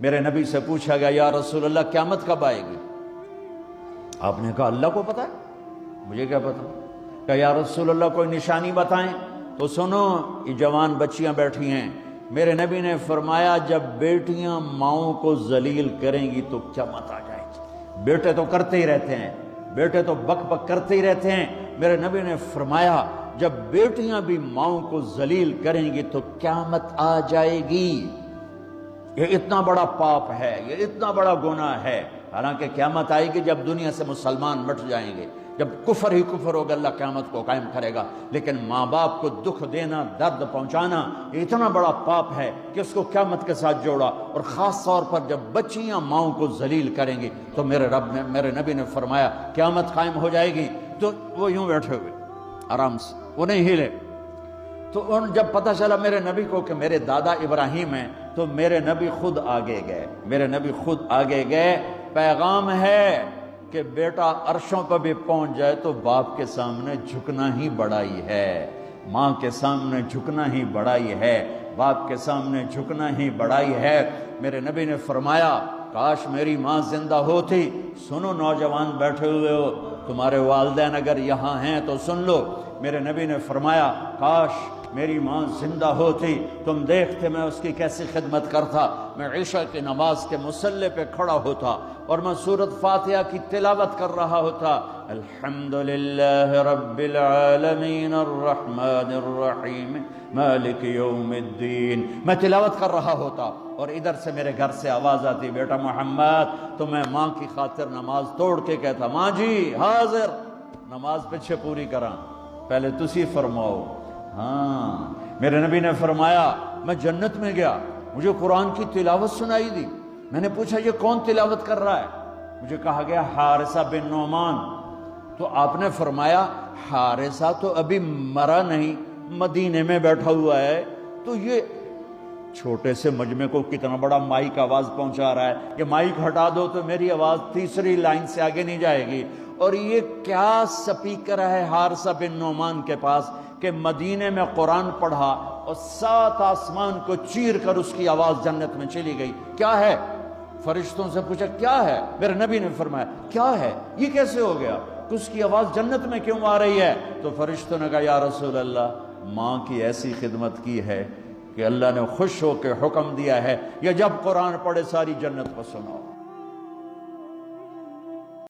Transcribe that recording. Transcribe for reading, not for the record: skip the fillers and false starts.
میرے نبی سے پوچھا گیا یا رسول اللہ قیامت کب آئے گی؟ آپ نے کہا اللہ کو پتہ ہے، مجھے کیا پتا؟ کہا یا رسول اللہ کوئی نشانی بتائیں۔ تو سنو، یہ جوان بچیاں بیٹھی ہیں، میرے نبی نے فرمایا جب بیٹیاں ماؤں کو ذلیل کریں گی تو قیامت آ جائے گی۔ بیٹے تو کرتے ہی رہتے ہیں، بیٹے تو بک بک کرتے ہی رہتے ہیں، میرے نبی نے فرمایا جب بیٹیاں بھی ماؤں کو ذلیل کریں گی تو قیامت آ جائے گی۔ یہ اتنا بڑا پاپ ہے، یہ اتنا بڑا گناہ ہے۔ حالانکہ قیامت آئے گی جب دنیا سے مسلمان مٹ جائیں گے، جب کفر ہی کفر ہوگا، اللہ قیامت کو قائم کرے گا۔ لیکن ماں باپ کو دکھ دینا، درد پہنچانا، یہ اتنا بڑا پاپ ہے کہ اس کو قیامت کے ساتھ جوڑا۔ اور خاص طور پر جب بچیاں ماؤں کو ذلیل کریں گی تو میرے نبی نے فرمایا قیامت قائم ہو جائے گی۔ تو وہ یوں بیٹھے ہوئے آرام سے، وہ نہیں ہلے۔ تو جب پتہ چلا میرے نبی کو کہ میرے دادا ابراہیم ہیں، تو میرے نبی خود آگے گئے، میرے نبی خود آگے گئے۔ پیغام ہے کہ بیٹا عرشوں پر بھی پہنچ جائے تو باپ کے سامنے جھکنا ہی بڑائی ہے، ماں کے سامنے جھکنا ہی بڑائی ہے، باپ کے سامنے جھکنا ہی بڑائی ہے۔ میرے نبی نے فرمایا کاش میری ماں زندہ ہوتی۔ سنو نوجوان بیٹھے ہوئے ہو، تمہارے والدین اگر یہاں ہیں تو سن لو۔ میرے نبی نے فرمایا کاش میری ماں زندہ ہوتی، تم دیکھتے میں اس کی کیسی خدمت کرتا۔ میں عشاء کی نماز کے مصلی پہ کھڑا ہوتا اور میں سورۃ فاتحہ کی تلاوت کر رہا ہوتا، الحمدللہ رب العالمین الرحمن الرحیم مالک یوم الدین، میں تلاوت کر رہا ہوتا اور ادھر سے میرے گھر سے آواز آتی بیٹا محمد، تو میں ماں کی خاطر نماز توڑ کے کہتا ماں جی حاضر، نماز پیچھے پوری کراں، پہلے تسی فرماؤ۔ ہاں، میرے نبی نے فرمایا میں جنت میں گیا، مجھے قرآن کی تلاوت سنائی دی، میں نے پوچھا یہ کون تلاوت کر رہا ہے؟ مجھے کہا گیا حارثہ بن نعمان۔ تو آپ نے فرمایا حارثہ تو ابھی مرا نہیں، مدینے میں بیٹھا ہوا ہے، تو یہ چھوٹے سے مجمع کو کتنا بڑا مائک آواز پہنچا رہا ہے کہ مائک ہٹا دو تو میری آواز تیسری لائن سے آگے نہیں جائے گی۔ اور یہ کیا سپیکر ہے حارثہ بن نعمان کے پاس کہ مدینے میں قرآن پڑھا اور 7 آسمان کو چیر کر اس کی آواز جنت میں چلی گئی۔ کیا ہے؟ فرشتوں سے پوچھا کیا ہے؟ میرے نبی نے فرمایا کیا ہے، یہ کیسے ہو گیا، اس کی آواز جنت میں کیوں آ رہی ہے؟ تو فرشتوں نے کہا یا رسول اللہ ماں کی ایسی خدمت کی ہے کہ اللہ نے خوش ہو کے حکم دیا ہے یا جب قرآن پڑھے ساری جنت کو سناؤ۔